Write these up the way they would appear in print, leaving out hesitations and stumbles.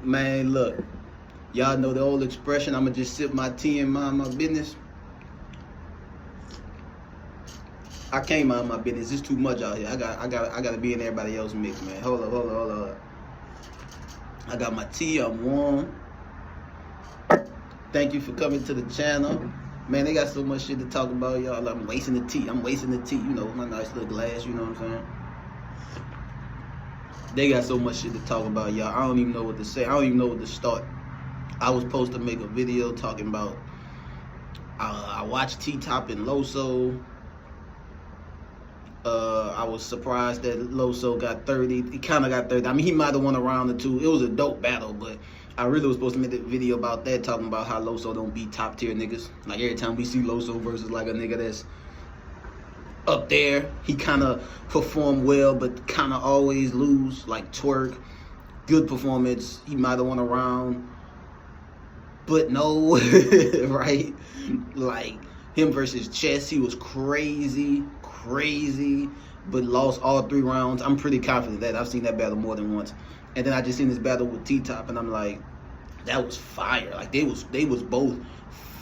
Man, look, y'all know the old expression, I'ma just sip my tea and mind my business. I can't mind my business. It's too much out here. I gotta be in everybody else's mix, man. Hold up. I got my tea, I'm warm. Thank you for coming to the channel. Man, they got so much shit to talk about, y'all. I'm wasting the tea, you know, my nice little glass, you know what I'm saying? They got so much shit to talk about, y'all. I don't even know what to say. I don't even know what to start. I was supposed to make a video talking about, I watched T-Top and Loso. I was surprised that Loso got 30. He kind of got 30. I mean, he might have won a round or two. It was a dope battle, but I really was supposed to make a video about that, talking about how Loso don't beat top tier niggas. Like, every time we see Loso versus like a nigga that's up there, he kind of perform well, but kind of always lose. Like Twerk, good performance. He might have won a round, but no, right? Like him versus Chess, he was crazy, but lost all 3 rounds. I'm pretty confident that I've seen that battle more than once. And then I just seen this battle with T-Top, and I'm like, that was fire. Like they was both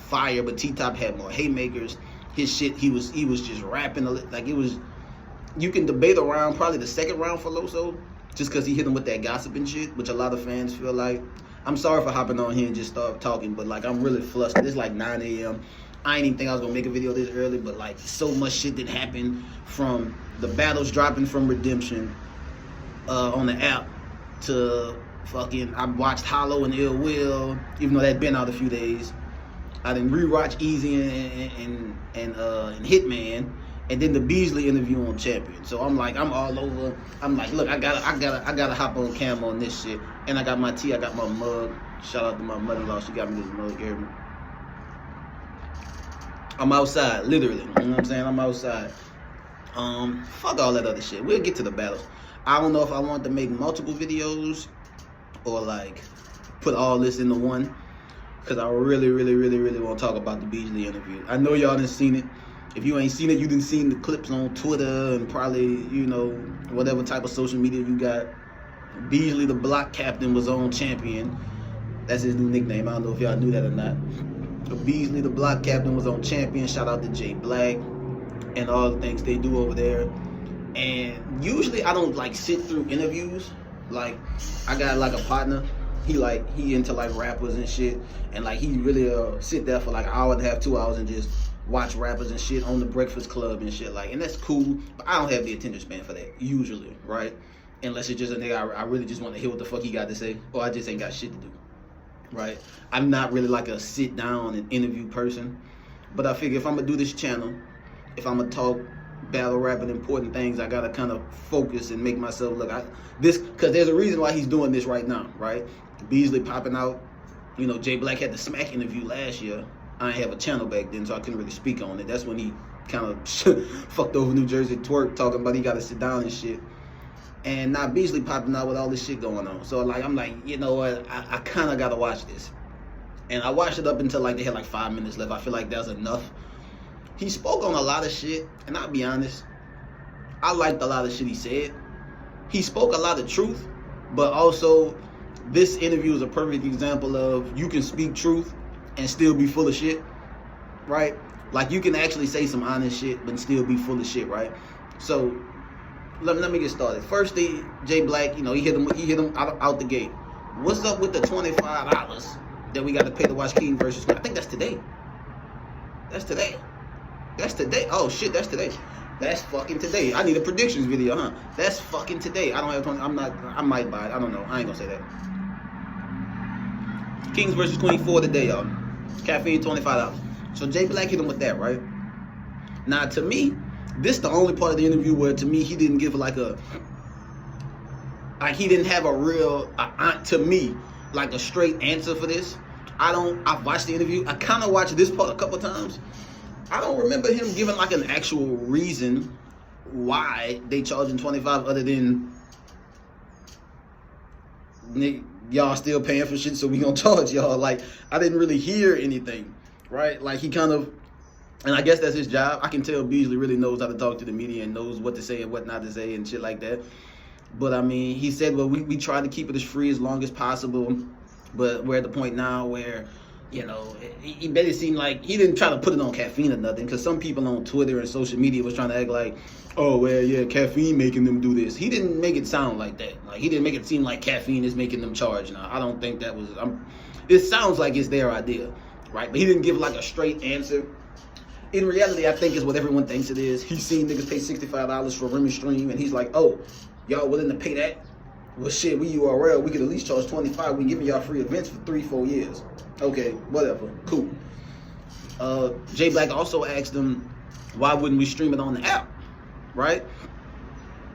fire, but T-Top had more haymakers. His shit, he was just rapping like it was. You can debate around probably the second round for Loso, just because he hit him with that gossiping shit, which a lot of fans feel like. I'm sorry for hopping on here and just start talking, but like I'm really flustered. It's like 9 a.m. I ain't even think I was gonna make a video this early, but like so much shit that happened, from the battles dropping from Redemption on the app to fucking, I watched Hollow and Ill Will, even though that'd been out a few days. I didn't rewatch Easy and Hitman, and then the Beasley interview on Champion. So I'm like, I'm all over. I'm like, look, I gotta hop on cam on this shit. And I got my tea, I got my mug. Shout out to my mother-in-law, she got me this mug here. I'm outside, literally. You know what I'm saying? I'm outside. Fuck all that other shit. We'll get to the battles. I don't know if I want to make multiple videos or like put all this into one, because I really want to talk about the Beasley interview. I know y'all done seen it. If you ain't seen it, you done seen the clips on Twitter and probably, you know, whatever type of social media you got. Beasley, the block captain, was on Champion. That's his new nickname. I don't know if y'all knew that or not. But Beasley, the block captain, was on Champion. Shout out to Jay Black and all the things they do over there. And usually I don't like sit through interviews. Like, I got like a partner. He into like rappers and shit, and like he really sit there for like an hour and a half, 2 hours, and just watch rappers and shit on the Breakfast Club and shit, like, and that's cool, but I don't have the attention span for that usually, right? Unless it's just a nigga I really just want to hear what the fuck he got to say, or I just ain't got shit to do, right? I'm not really like a sit down and interview person, but I figure if I'm gonna do this channel, if I'm gonna talk battle rap and important things, I gotta kind of focus and make myself look because there's a reason why he's doing this right now, right? Beasley popping out, you know, Jay Black had the Smack interview last year. I didn't have a channel back then, so I couldn't really speak on it. That's when he kind of fucked over New Jersey Twerk, talking about he got to sit down and shit. And now Beasley popping out with all this shit going on. So like, I'm like, you know what? I kind of got to watch this. And I watched it up until like they had like 5 minutes left. I feel like that's enough. He spoke on a lot of shit, and I'll be honest, I liked a lot of shit he said. He spoke a lot of truth, but also this interview is a perfect example of you can speak truth and still be full of shit, right? Like, you can actually say some honest shit but still be full of shit, right? So let me get started. First, Jay Black, you know, he hit him out the gate. What's up with the $25 that we got to pay to watch King versus? I think that's today. That's today. Oh shit, that's today. That's fucking today. I need a predictions video, huh? That's fucking today. I don't have 20. I might buy it. I don't know. I ain't gonna say that. Kings versus Queen 4 today, y'all. Caffeine, $25. So Jay Black hit him with that, right? Now, to me, this the only part of the interview where, to me, he didn't give like he didn't have a real, to me, like a straight answer for this. I've watched the interview. I kind of watched this part a couple times. I don't remember him giving like an actual reason why they charging 25 other than y'all still paying for shit, so we gonna charge y'all. Like, I didn't really hear anything, right? Like, he kind of, and I guess that's his job. I can tell Beasley really knows how to talk to the media and knows what to say and what not to say and shit like that. But I mean, he said, well, we try to keep it as free as long as possible. But we're at the point now where, you know, he made it seem like he didn't try to put it on caffeine or nothing. Because some people on Twitter and social media was trying to act like, oh, well, yeah, caffeine making them do this. He didn't make it sound like that. Like, he didn't make it seem like caffeine is making them charge. Now, I don't think that was, it sounds like it's their idea, right? But he didn't give like a straight answer. In reality, I think it's what everyone thinks it is. He's seen niggas pay $65 for a Remy stream, and he's like, oh, y'all willing to pay that? Well, shit, we URL, we could at least charge $25. We giving y'all free events for 3-4 years. Okay, whatever, cool. Jay Black also asked him, why wouldn't we stream it on the app, right?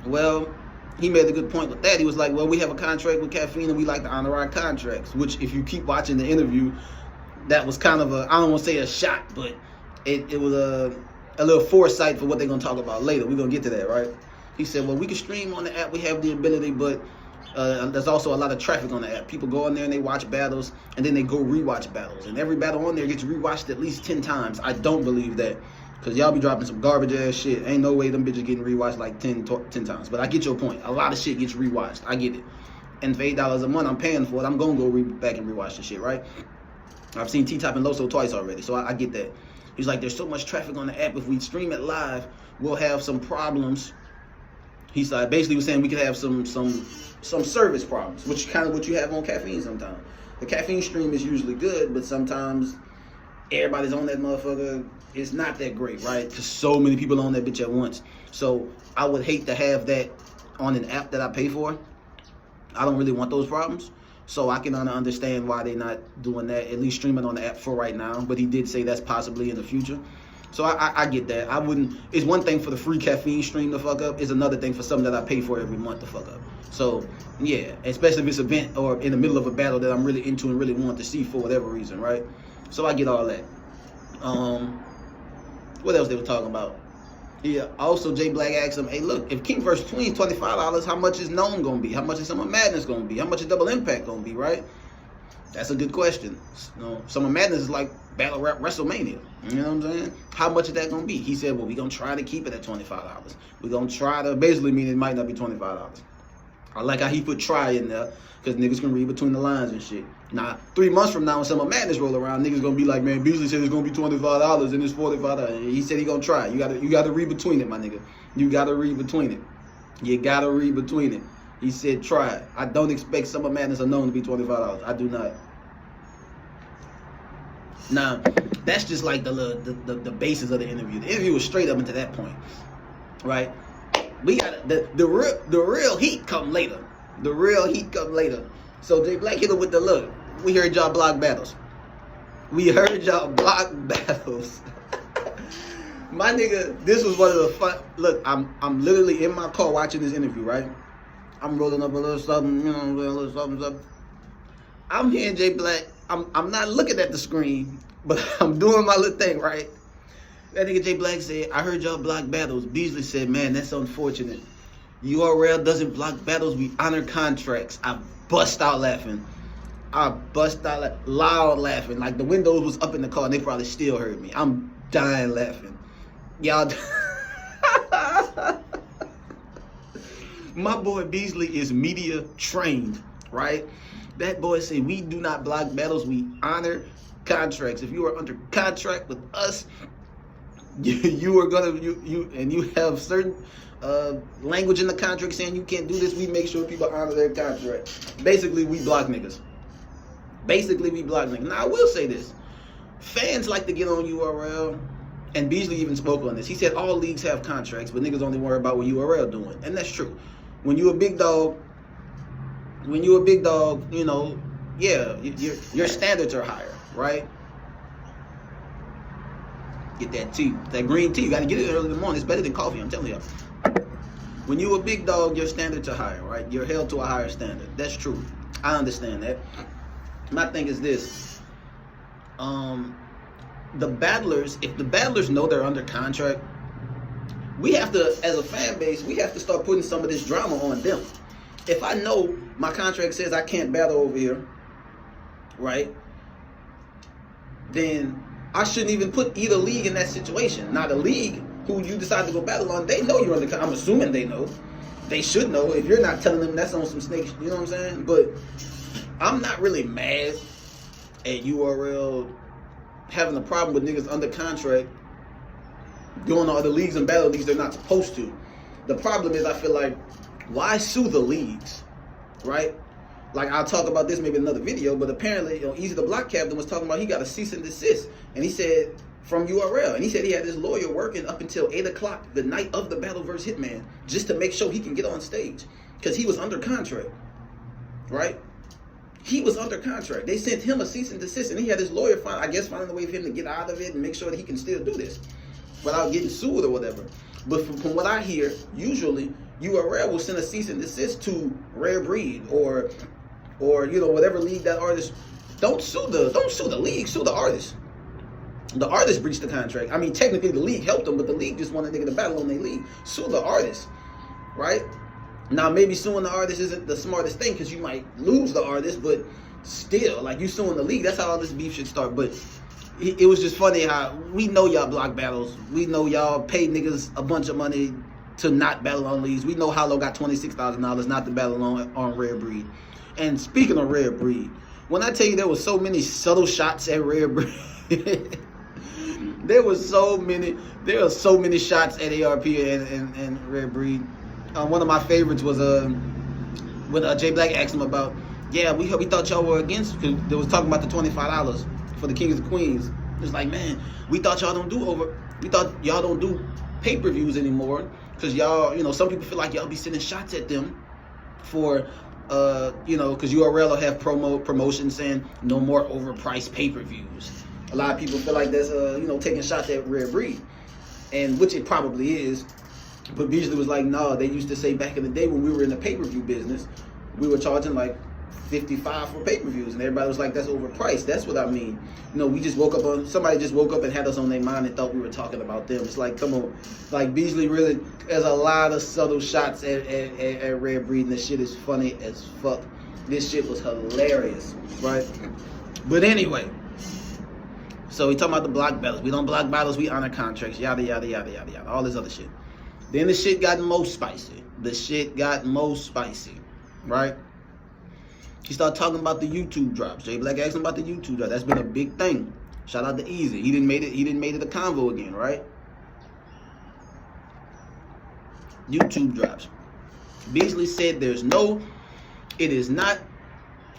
Well, he made a good point with that. He was like, well, we have a contract with Caffeine, and we like to honor our contracts, which if you keep watching the interview, that was kind of I don't want to say a shot, but it was a little foresight for what they're going to talk about later. We're going to get to that, right? He said, well, we can stream on the app. We have the ability, but there's also a lot of traffic on the app. People go on there and they watch battles, and then they go rewatch battles. And every battle on there gets rewatched at least 10 times. I don't believe that, because y'all be dropping some garbage-ass shit. Ain't no way them bitches getting rewatched like 10 times. But I get your point. A lot of shit gets rewatched. I get it. And for $8 a month, I'm paying for it. I'm going to go back and rewatch the shit, right? I've seen T-Top and Loso twice already, so I get that. He's like, there's so much traffic on the app. If we stream it live, we'll have some problems. He's like, basically was saying we could have some service problems, which kind of what you have on Caffeine sometimes. The Caffeine stream is usually good, but sometimes everybody's on that motherfucker. It's not that great, right? Because so many people on that bitch at once. So I would hate to have that on an app that I pay for. I don't really want those problems. So I can understand why they're not doing that, at least streaming on the app for right now. But he did say that's possibly in the future. So I get that. I wouldn't, it's one thing for the free Caffeine stream to fuck up. It's another thing for something that I pay for every month to fuck up. So yeah, especially if it's an event or in the middle of a battle that I'm really into and really want to see for whatever reason, right? So I get all that. What else they were talking about? Yeah, also Jay Black asked him, hey, look, if King vs. Queen is $25, how much is Known going to be? How much is Summer Madness going to be? How much is Double Impact going to be, right? That's a good question. You know, Summer Madness is like Battle Rap WrestleMania. You know what I'm saying? How much is that going to be? He said, well, we're going to try to keep it at $25. We're going to try to, basically mean it might not be $25. I like how he put try in there, because niggas can read between the lines and shit. Now, 3 months from now when Summer Madness roll around, niggas gonna be like, man, Beasley said it's gonna be $25 and it's $45. He said he gonna try. You gotta read between it, my nigga. You gotta read between it. You gotta read between it. He said try. I don't expect Summer Madness or Known to be $25. I do not. Now, that's just like the basis of the interview. The interview was straight up into that point, right? We got the real heat come later. The real heat come later. So Jay Black hit him with the look. We heard y'all block battles. We heard y'all block battles. My nigga, this was one of the fun. Look, I'm literally in my car watching this interview, right? I'm rolling up a little something, you know, a little something. I'm hearing Jay Black. I'm not looking at the screen, but I'm doing my little thing, right? That nigga Jay Black said, I heard y'all block battles. Beasley said, man, that's unfortunate. URL doesn't block battles. We honor contracts. I bust out laughing. Loud laughing. Like the windows was up in the car and they probably still heard me. I'm dying laughing. Y'all. My boy Beasley is media trained, right? That boy said, we do not block battles. We honor contracts. If you are under contract with us, you are gonna and you have certain language in the contract saying you can't do this. We make sure people honor their contract. Basically, we block niggas. Now, I will say this: fans like to get on URL, and Beasley even spoke on this. He said all leagues have contracts, but niggas only worry about what URL doing, and that's true. When you a big dog, you know, yeah, your standards are higher, right? Get that tea, that green tea. You got to get it early in the morning. It's better than coffee, I'm telling you. When you a big dog, your standards are higher, right? You're held to a higher standard. That's true. I understand that. My thing is this. The battlers, if the battlers know they're under contract, we have to, as a fan base, we have to start putting some of this drama on them. If I know my contract says I can't battle over here, right, then I shouldn't even put either league in that situation. Now, the league who you decide to go battle on, they know you're under contract. I'm assuming they know. they should know. If you're not telling them, that's on some snake, you know what I'm saying? But I'm not really mad at URL having a problem with niggas under contract doing all the leagues and battle leagues they're not supposed to. The problem is, I feel like, why sue the leagues, right? Like, I'll talk about this maybe in another video, but apparently, Easy the Block Captain was talking about he got a cease and desist, and he said, from URL, and he said he had this lawyer working up until 8 o'clock the night of the battle versus Hitman just to make sure he can get on stage, because he was under contract, right? He was under contract. They sent him a cease and desist, and he had his lawyer finding a way for him to get out of it and make sure that he can still do this without getting sued or whatever. But from what I hear, usually URL will send a cease and desist to Rare Breed or whatever league that artist. Don't sue the league, sue the artist. The artist breached the contract. I mean, technically the league helped them, but the league just wanted a nigga to battle on their league. Sue the artist, right? Now, maybe suing the artist isn't the smartest thing because you might lose the artist, but still, like, you suing the league, that's how all this beef should start. But it was just funny how we know y'all block battles. We know y'all pay niggas a bunch of money to not battle on leagues. We know Hollow got $26,000 not to battle on Rare Breed. And speaking of Rare Breed, when I tell you there was so many subtle shots at Rare Breed, there are so many shots at ARP and Rare Breed. One of my favorites was when J Black asked him about, yeah, we thought y'all were against, because they was talking about the $25 for the Kings and Queens. It's like, man, we thought y'all don't do pay-per-views anymore, because y'all, some people feel like y'all be sending shots at them for because URL will have promotion saying no more overpriced pay-per-views. A lot of people feel like that's taking shots at Rare Breed, and which it probably is. But Beasley was like, no, they used to say back in the day when we were in the pay-per-view business, we were charging like $55 for pay-per-views, and everybody was like, that's overpriced. That's what I mean. Somebody just woke up and had us on their mind and thought we were talking about them. It's like, come on. Like, Beasley really, there's a lot of subtle shots at Rare Breed, and this shit is funny as fuck. This shit was hilarious, right? But anyway, so we talking about the block battles. We don't block battles, we honor contracts, yada, yada, yada, yada, yada, all this other shit. Then the shit got most spicy. Right? He started talking about the YouTube drops. J Black asked him about the YouTube drop. That's been a big thing. Shout out to Easy. He didn't make it a convo again, right? YouTube drops. Beasley said it is not,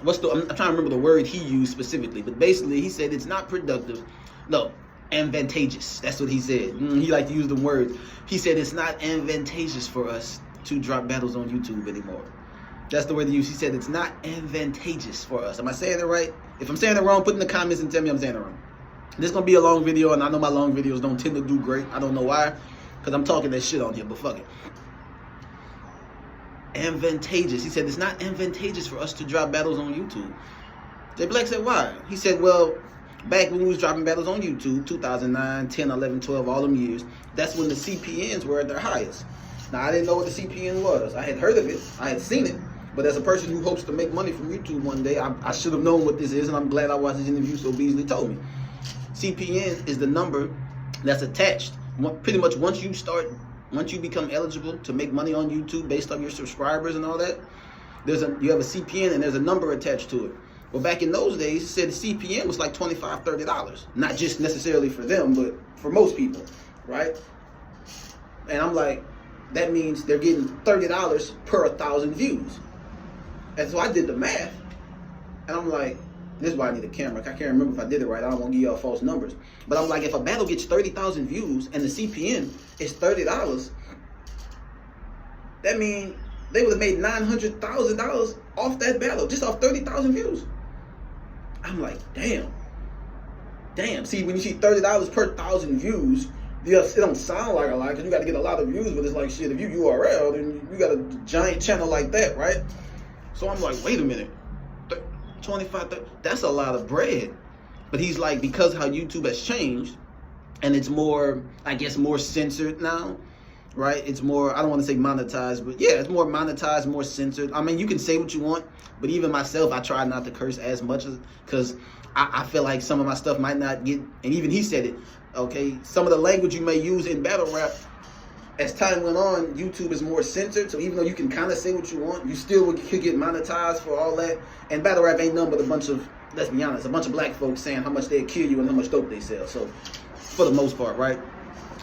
I'm trying to remember the word he used specifically, but basically he said it's not productive. No, advantageous. That's what he said. He liked to use the word. He said it's not advantageous for us to drop battles on YouTube anymore. That's the word they use. He said it's not advantageous for us. Am I saying it right? If I'm saying it wrong, put in the comments and tell me I'm saying it wrong. This is going to be a long video, and I know my long videos don't tend to do great. I don't know why, because I'm talking that shit on here, but fuck it. Advantageous. He said it's not advantageous for us to drop battles on YouTube. J Black said, why? He said, well, back when we was dropping battles on YouTube, 2009, 10, 11, 12, all them years, that's when the CPNs were at their highest. Now, I didn't know what the CPN was. I had heard of it. I had seen it. But as a person who hopes to make money from YouTube one day, I should have known what this is, and I'm glad I watched this interview so Beasley told me. CPN is the number that's attached. Pretty much once you become eligible to make money on YouTube based on your subscribers and all that, you have a CPN and there's a number attached to it. Well, back in those days, it said the CPN was like $25, $30. Not just necessarily for them, but for most people, right? And I'm like, that means they're getting $30 per 1,000 views. And so I did the math, and I'm like, this is why I need a camera. I can't remember if I did it right. I don't want to give y'all false numbers. But I'm like, if a battle gets 30,000 views and the CPN is $30, that means they would have made $900,000 off that battle, just off 30,000 views. I'm like, damn. See, when you see $30 per 1,000 views, it don't sound like a lot because you got to get a lot of views, but it's like, shit, if you URL, then you got a giant channel like that, right? So I'm like, wait a minute, 25, 30, that's a lot of bread. But he's like, because how YouTube has changed, and it's more, I guess, more censored now, right? It's more, I don't want to say monetized, but yeah, it's more monetized, more censored. I mean, you can say what you want, but even myself, I try not to curse as much because I feel like some of my stuff might not get, and even he said it, okay, some of the language you may use in battle rap as time went on, YouTube is more censored. So even though you can kind of say what you want, you still could get monetized for all that. And battle rap ain't nothing but a bunch of, let's be honest, a bunch of black folks saying how much they'll kill you and how much dope they sell. So for the most part, right?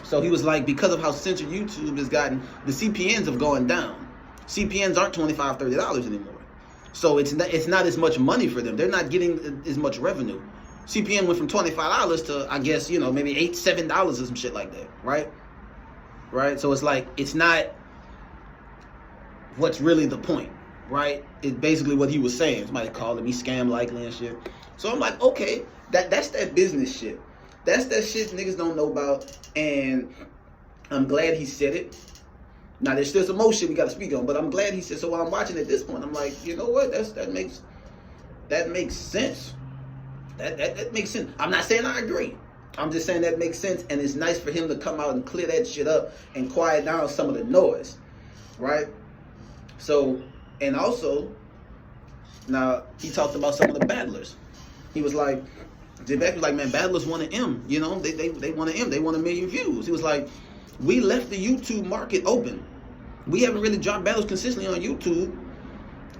So he was like, because of how censored YouTube has gotten, the CPNs have gone down. CPNs aren't $25, $30 anymore. So it's not as much money for them. They're not getting as much revenue. CPN went from $25 to, I guess, you know, maybe $8, $7 or some shit like that, right? Right? So it's like, it's not what's really the point, right? It's basically what he was saying. Somebody called him, he scam likely and shit. So I'm like, okay, that's that business shit. That's that shit niggas don't know about, and I'm glad he said it. Now there's still some more shit we gotta speak on, but I'm glad he said. So while I'm watching at this point, I'm like, you know what? That makes sense. That makes sense. I'm not saying I agree. I'm just saying that makes sense, and it's nice for him to come out and clear that shit up and quiet down some of the noise, right? So, and also, now he talked about some of the battlers. He was like, J-Back was like, man, battlers want an M, you know, they want an M, they want 1 million views. He was like, we left the YouTube market open. We haven't really dropped battles consistently on YouTube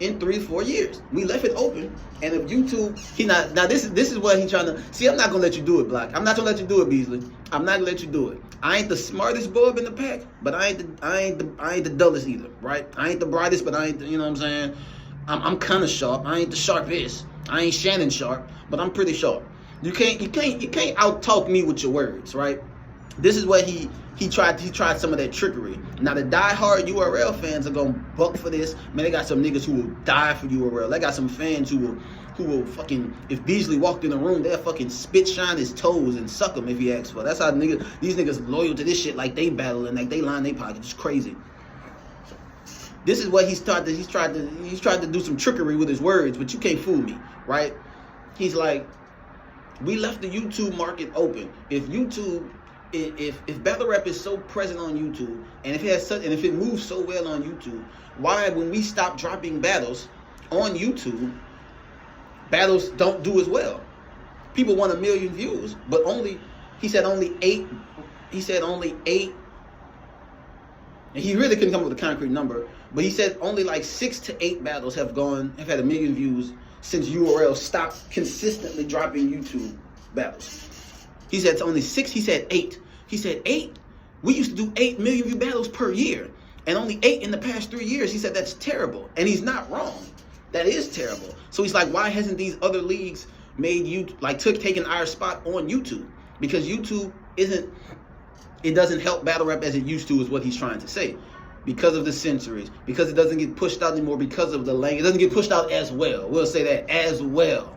in 3-4 years. We left it open, and if YouTube, now this is what he trying to see. I'm not gonna let you do it, Black. I'm not gonna let you do it, Beasley. I'm not gonna let you do it. I ain't the smartest bulb in the pack, but I ain't the dullest either, right? I ain't the brightest, but I ain't the, you know what I'm saying? I'm kind of sharp. I ain't the sharpest. I ain't Shannon Sharp, but I'm pretty sharp. You can't out talk me with your words, right? This is what he tried some of that trickery. Now the diehard URL fans are gonna buck for this. Man, they got some niggas who will die for URL. They got some fans who will fucking, if Beasley walked in the room, they'll fucking spit shine his toes and suck him if he asks for it. That's how these niggas loyal to this shit, like they battling, like they line their pockets. It's crazy. This is what he's tried to do some trickery with his words, but you can't fool me, right? He's like, we left the YouTube market open. If battle rap is so present on YouTube, and if it moves so well on YouTube, why, when we stop dropping battles on YouTube, battles don't do as well? People want 1 million views, but he said only eight. And he really couldn't come up with a concrete number, but he said only like 6 to 8 battles have had 1 million views since URL stopped consistently dropping YouTube battles. He said it's only 6. He said 8. He said 8. We used to do 8 million view battles per year, and only 8 in the past 3 years. He said that's terrible, and he's not wrong. That is terrible. So he's like, why hasn't these other leagues made you taken our spot on YouTube? Because YouTube doesn't help battle rap as it used to, is what he's trying to say. Because of the censoring, because it doesn't get pushed out anymore, because of the language, it doesn't get pushed out as well. We'll say that, as well,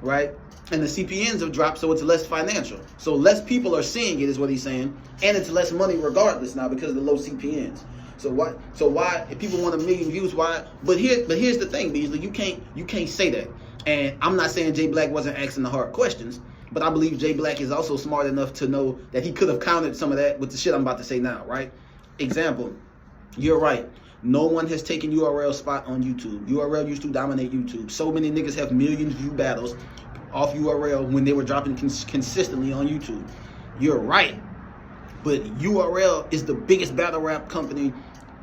right? And the CPNs have dropped, so it's less financial. So less people are seeing it, is what he's saying, and it's less money regardless now because of the low CPNs. So why if people want 1 million views, why? But here's the thing, Beasley, you can't say that. And I'm not saying Jay Black wasn't asking the hard questions, but I believe Jay Black is also smart enough to know that he could have countered some of that with the shit I'm about to say now, right? Example, you're right. No one has taken URL spot on YouTube. URL used to dominate YouTube. So many niggas have million view battles off URL when they were dropping consistently on YouTube. You're right. But URL is the biggest battle rap company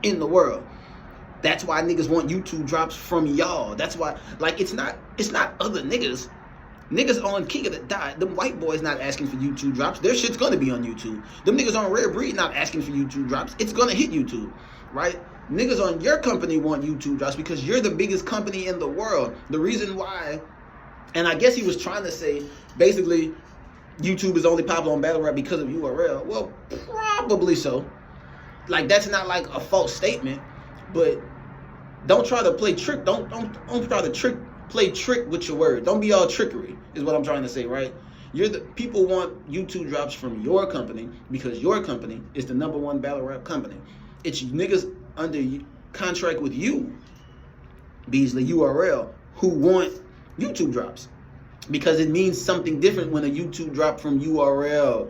in the world. That's why niggas want YouTube drops from y'all. That's why, like, it's not other niggas. Niggas on King of the Dot, them white boys not asking for YouTube drops. Their shit's gonna be on YouTube. Them niggas on Rare Breed not asking for YouTube drops. It's gonna hit YouTube, right? Niggas on your company want YouTube drops because you're the biggest company in the world. The reason why, and I guess he was trying to say, basically, YouTube is only popular on battle rap because of URL. Well, probably so. Like, that's not like a false statement, but don't try to play trick. Don't try to play trick with your word. Don't be all trickery, is what I'm trying to say, right? People want YouTube drops from your company because your company is the #1 battle rap company. It's niggas under contract with you, Beasley, URL, who want YouTube drops. Because it means something different when a YouTube drop from URL.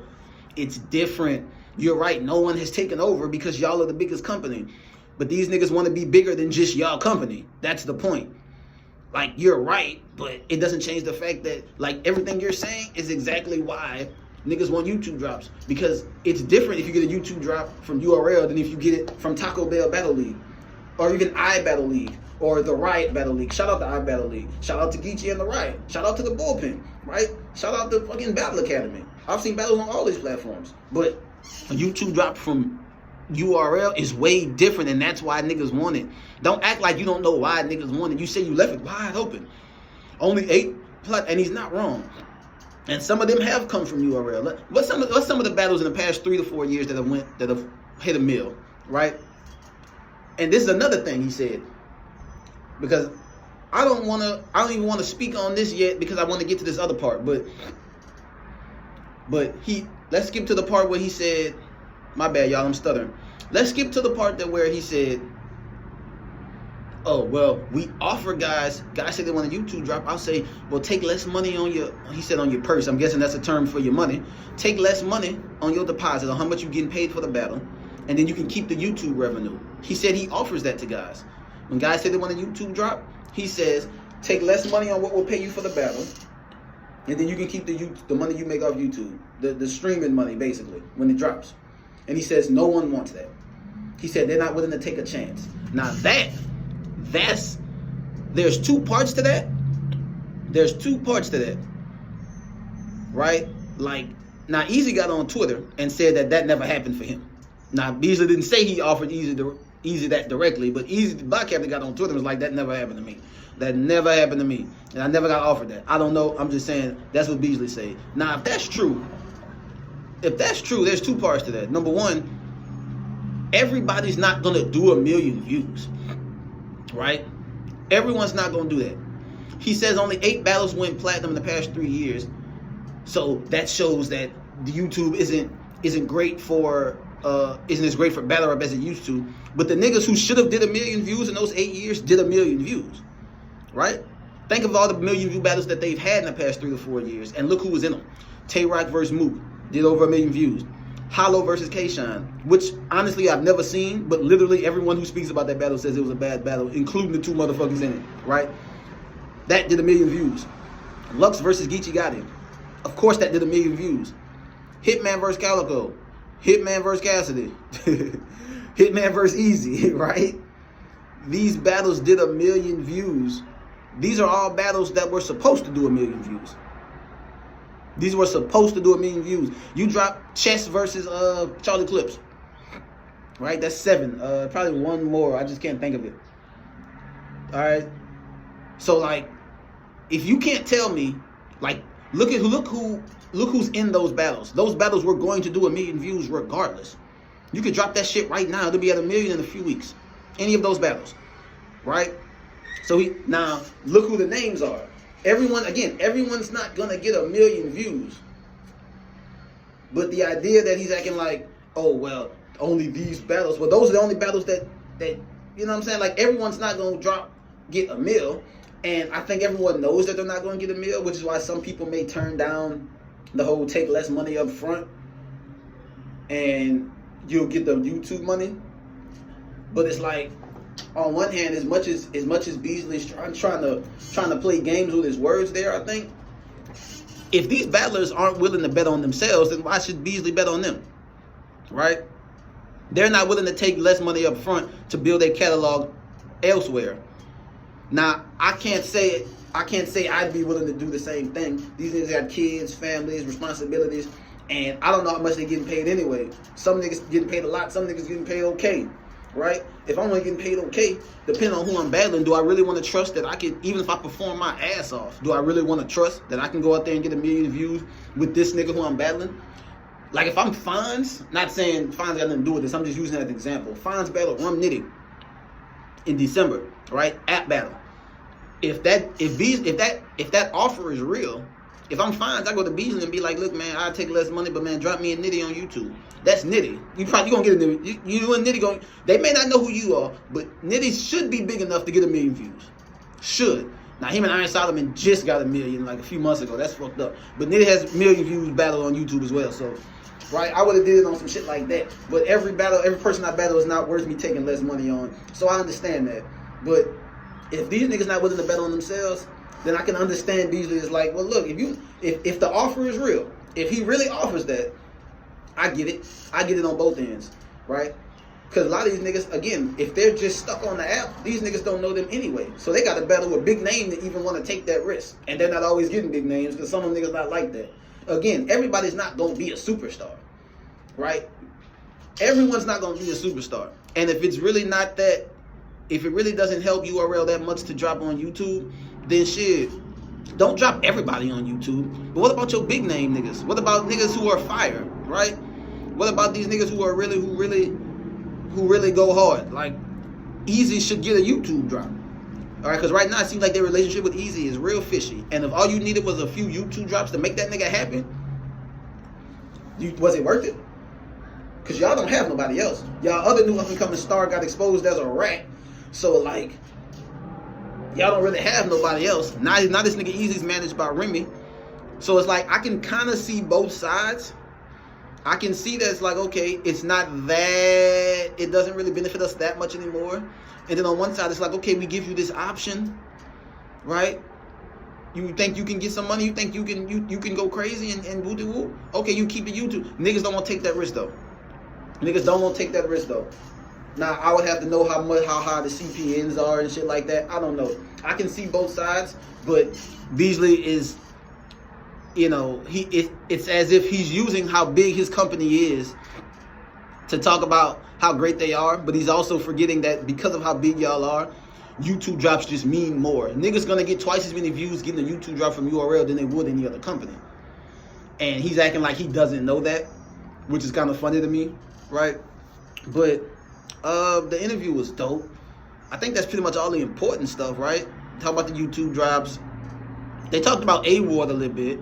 It's different. You're right. No one has taken over because y'all are the biggest company. But these niggas want to be bigger than just y'all company. That's the point. Like, you're right, but it doesn't change the fact that, like, everything you're saying is exactly why Niggas want YouTube drops because it's different if you get a YouTube drop from URL than if you get it from Taco Bell Battle League or even iBattle League or the Riot Battle League. Shout out to iBattle League. Shout out to Geechee and the Riot. Shout out to the Bullpen, right? Shout out to fucking Battle Academy. I've seen battles on all these platforms, but a YouTube drop from URL is way different, and that's why niggas want it. Don't act like you don't know why niggas want it. You say you left it wide open. Only 8 and he's not wrong. And some of them have come from URL. What's some of the battles in the past 3 to 4 years that have hit a mill, right? And this is another thing he said, because I don't even want to speak on this yet because I want to get to this other part. But let's skip to the part where he said, my bad, y'all, I'm stuttering. Let's skip to the part where he said, oh, well, we offer guys say they want a YouTube drop. I'll say, well, take less money on he said on your purse. I'm guessing that's a term for your money. Take less money on your deposit on how much you're getting paid for the battle, and then you can keep the YouTube revenue. He said he offers that to guys. When guys say they want a YouTube drop, he says, take less money on what will pay you for the battle, and then you can keep the money you make off YouTube, the streaming money, basically, when it drops. And he says no one wants that. He said they're not willing to take a chance. Now there's 2 parts to that. There's 2 parts to that, right? Like, now Easy got on Twitter and said that never happened for him. Now Beasley didn't say he offered Easy that directly, but Easy, the Black Captain, got on Twitter and was like, that never happened to me. That never happened to me, and I never got offered that. I don't know. I'm just saying that's what Beasley said. Now, if that's true, there's 2 parts to that. Number one, everybody's not gonna do 1 million views, right? Everyone's not gonna do that. He says only 8 battles went platinum in the past 3 years, so that shows that the YouTube isn't great for isn't as great for battle rap as it used to. But the niggas who should have did 1 million views in those 8 years did 1 million views, right? Think of all the 1 million view battles that they've had in the past 3 to 4 years, and look who was in them. Tay Rock versus Mook did over 1 million views. Hollow versus K-Shine, which honestly I've never seen, but literally everyone who speaks about that battle says it was a bad battle, including the 2 motherfuckers in it, right? That did 1 million views. Lux versus Geechee Gotti, of course that did 1 million views. Hitman versus Calico, Hitman versus Cassidy, Hitman versus Easy, right? These battles did 1 million views. These are all battles that were supposed to do 1 million views. These were supposed to do 1 million views. You drop Chess versus Charlie Clips, right? That's 7. Probably 1 more. I just can't think of it. All right. So like, if you can't tell me, like, look who's in those battles. Those battles were going to do 1 million views regardless. You could drop that shit right now. It'll be at 1 million in a few weeks. Any of those battles, right? So now look who the names are. Everyone's not gonna get 1 million views. But the idea that he's acting like, oh well, only these battles. Well, those are the only battles that you know what I'm saying? Like, everyone's not gonna get 1 mil. And I think everyone knows that they're not gonna get 1 mil, which is why some people may turn down the whole take less money up front and you'll get the YouTube money. But it's like, on one hand, as much as Beasley's trying to play games with his words there, I think if these battlers aren't willing to bet on themselves, then why should Beasley bet on them, right? They're not willing to take less money up front to build a catalog elsewhere. Now, I can't say I'd be willing to do the same thing. These niggas got kids, families, responsibilities, and I don't know how much they're getting paid anyway. Some niggas getting paid a lot, some niggas getting paid okay. Right? If I'm only getting paid okay, depending on who I'm battling, do I really want to trust that I can, even if I perform my ass off, do I really want to trust that I can go out there and get 1 million views with this nigga who I'm battling? Like, if I'm Fonz, not saying Fonz got nothing to do with this, I'm just using that as an example. Fonz battled Rum Nitty in December, right? At battle. If that offer is real, if I'm Fonz, I go to Beasley and be like, look, man, I'll take less money, but man, drop me a Nitty on YouTube. That's Nitty. You gonna get a Nitty. You and Nitty they may not know who you are, but Nitty should be big enough to get 1 million views. Should. Now, him and Iron Solomon just got 1 million like a few months ago. That's fucked up. But Nitty has 1 million views battle on YouTube as well. So, right, I would have did it on some shit like that. But every person I battle is not worth me taking less money on. So I understand that. But if these niggas not willing to bet on themselves, then I can understand Beasley is like, well, look, if the offer is real, if he really offers that, I get it. I get it on both ends, right? Because a lot of these niggas, again, if they're just stuck on the app, these niggas don't know them anyway. So they got to battle with a big name to even want to take that risk. And they're not always getting big names because some of them niggas not like that. Again, everybody's not going to be a superstar, right? Everyone's not going to be a superstar. And if it's really not that, if it really doesn't help URL that much to drop on YouTube, then shit, don't drop everybody on YouTube. But what about your big name niggas? What about niggas who are fire, right? What about these niggas who really go hard? Like, Easy should get a YouTube drop. All right, because right now it seems like their relationship with Easy is real fishy. And if all you needed was a few YouTube drops to make that nigga happen, was it worth it? Because y'all don't have nobody else. Y'all other new up-and-coming star got exposed as a rat. So, like, y'all don't really have nobody else. Now this nigga Easy's managed by Remy. So it's like, I can kind of see both sides. I can see that it's like, okay, it's not that, it doesn't really benefit us that much anymore. And then on one side, it's like, okay, we give you this option, right? You think you can get some money? You think you can go crazy and woo-de-woo? Okay, you keep it YouTube. Niggas don't want to take that risk, though. Niggas don't want to take that risk, though. Now, I would have to know how high the CPNs are and shit like that. I don't know. I can see both sides, but Beasley is, you know, it's as if he's using how big his company is to talk about how great they are, but he's also forgetting that because of how big y'all are, YouTube drops just mean more. Niggas gonna get twice as many views getting a YouTube drop from URL than they would any other company. And he's acting like he doesn't know that, which is kind of funny to me, right? But the interview was dope. I think that's pretty much all the important stuff, right? Talk about the YouTube drops. They talked about A-Ward a little bit.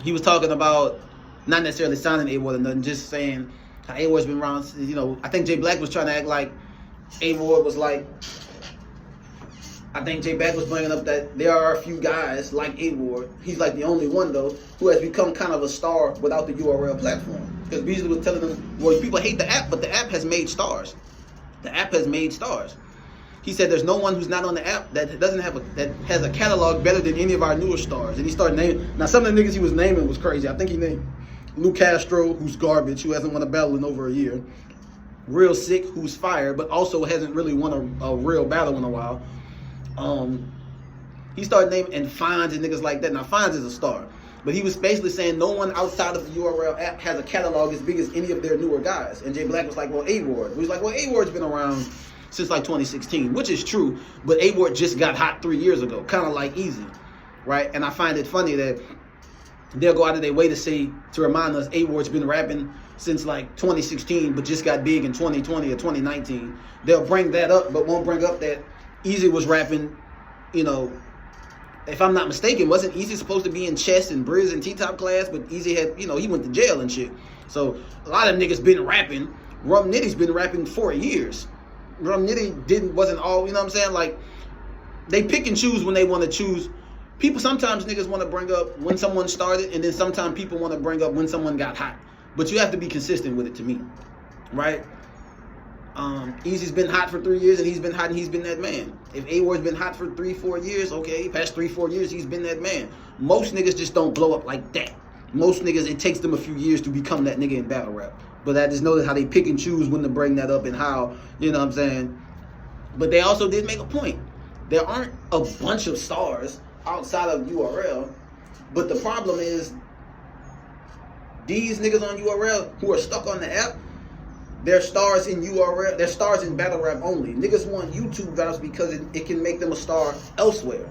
He was talking about not necessarily signing A-Ward or nothing, just saying how A-Ward's been around. You know, I think Jay Black was trying to act like A-Ward was like, I think Jay Black was bringing up that there are a few guys like A-Ward. He's like the only one, though, who has become kind of a star without the URL platform. Because Beasley was telling them, well, people hate the app, but the app has made stars. The app has made stars. He said there's no one who's not on the app that doesn't have that has a catalog better than any of our newer stars. And he started naming. Now, some of the niggas he was naming was crazy. I think he named Lou Castro, who's garbage, who hasn't won a battle in over a year. Real Sick, who's fire, but also hasn't really won a real battle in a while. He started naming, and Fines and niggas like that. Now, Fines is a star. But he was basically saying no one outside of the URL app has a catalog as big as any of their newer guys. And Jay Black was like, well, A-Ward. He was like, well, A-Ward's been around since like 2016, which is true, but A-Ward just got hot 3 years ago, kind of like Easy, right? And I find it funny that they'll go out of their way to remind us A-Ward's been rapping since like 2016, but just got big in 2020 or 2019. They'll bring that up, but won't bring up that Easy was rapping, you know, if I'm not mistaken, wasn't Easy supposed to be in chess and Briz and T-Top class, but Easy had, you know, he went to jail and shit. So a lot of niggas been rapping. Rum Nitty's been rapping for years. Rum Nitty wasn't all, you know what I'm saying? Like, they pick and choose when they want to choose. People, sometimes niggas want to bring up when someone started, and then sometimes people want to bring up when someone got hot. But you have to be consistent with it to me, right? Easy's been hot for 3 years, and he's been hot, and he's been that man. If A-Ward's been hot for 3-4 years, okay, past 3-4 years, he's been that man. Most niggas just don't blow up like that. Most niggas, it takes them a few years to become that nigga in battle rap. But I just noticed how they pick and choose when to bring that up and how, you know what I'm saying? But they also did make a point. There aren't a bunch of stars outside of URL, but the problem is these niggas on URL who are stuck on the app, they're stars in URL, they're stars in battle rap only. Niggas want YouTube drops because it can make them a star elsewhere.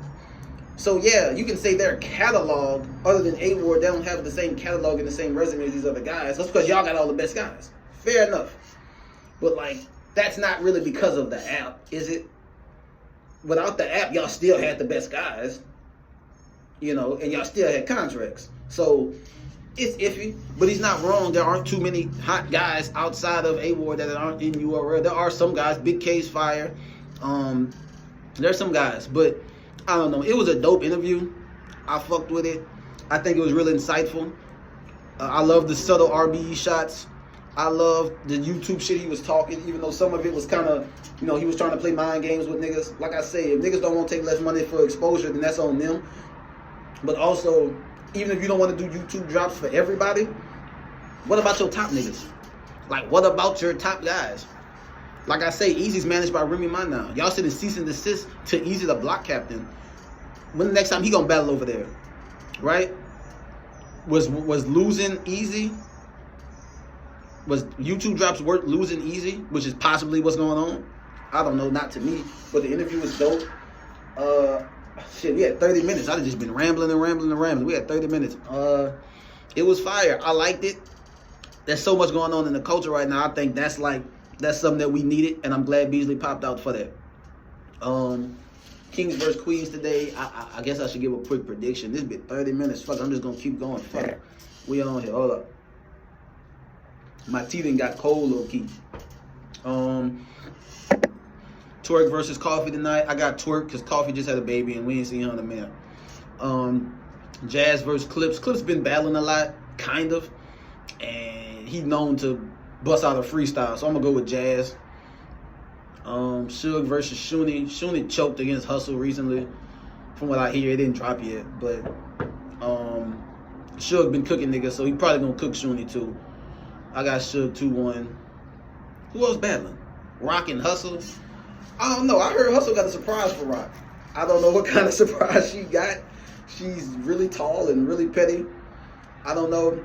So yeah, you can say their catalog, other than A-Ward, they don't have the same catalog and the same resume as these other guys. That's because y'all got all the best guys. Fair enough. But like, that's not really because of the app, is it? Without the app, y'all still had the best guys. You know, and y'all still had contracts. So it's iffy, but he's not wrong. There aren't too many hot guys outside of A-Ward that aren't in URL. There are some guys. Big K's fire. There's some guys, but I don't know. It was a dope interview. I fucked with it. I think it was really insightful. I love the subtle RBE shots. I love the YouTube shit he was talking, even though some of it was kind of, you know, he was trying to play mind games with niggas. Like I say, if niggas don't want to take less money for exposure, then that's on them. But also, even if you don't want to do YouTube drops for everybody, what about your top niggas? Like, what about your top guys? Like I say, Easy's managed by Remy Ma now. Y'all sending cease and desist to Easy, the block captain. When the next time he gonna battle over there, right? Was losing Easy? Was YouTube drops worth losing Easy? Which is possibly what's going on. I don't know, not to me. But the interview was dope. Shit, we had 30 minutes. I'd have just been rambling and rambling and rambling. We had 30 minutes. It was fire. I liked it. There's so much going on in the culture right now. I think that's something that we needed, and I'm glad Beasley popped out for that. Kings versus Queens today. I guess I should give a quick prediction. This been 30 minutes. Fuck, I'm just gonna keep going. Fuck it. We on here. Hold up. My teeth done got cold, low key. Twerk versus Coffee tonight. I got Twerk because Coffee just had a baby and we ain't seen her in a minute. Jazz versus Clips. Clips been battling a lot, kind of, and he known to bust out a freestyle, so I'm gonna go with Jazz. Suge versus Shuni. Shuni choked against Hustle recently. From what I hear, it didn't drop yet, but Suge been cooking niggas, so he probably gonna cook Shuni too. I got Suge 2-1. Who else battling? Rock and Hustle? I don't know. I heard Hustle got a surprise for Rock. I don't know what kind of surprise she got. She's really tall and really petty. I don't know.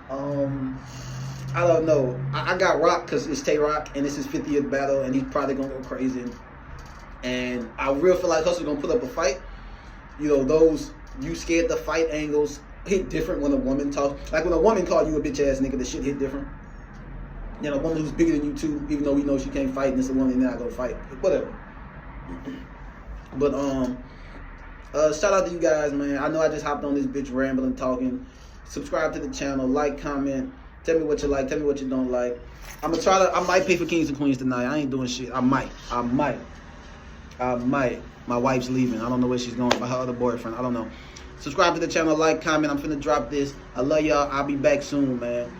I don't know. I got Rock because it's Tay Rock and it's his 50th battle and he's probably going to go crazy. And I real feel like Hustle's going to put up a fight. You know, those you scared to fight angles hit different when a woman talks. Like when a woman called you a bitch ass nigga, the shit hit different. You know, a woman who's bigger than you too, even though we know she can't fight and it's a woman not going to fight. Whatever. But, shout out to you guys, man. I know I just hopped on this bitch rambling, talking. Subscribe to the channel, like, comment. Tell me what you like. Tell me what you don't like. I might pay for Kings and Queens tonight. I ain't doing shit. I might. My wife's leaving. I don't know where she's going. By her other boyfriend. I don't know. Subscribe to the channel, like, comment. I'm finna drop this. I love y'all. I'll be back soon, man.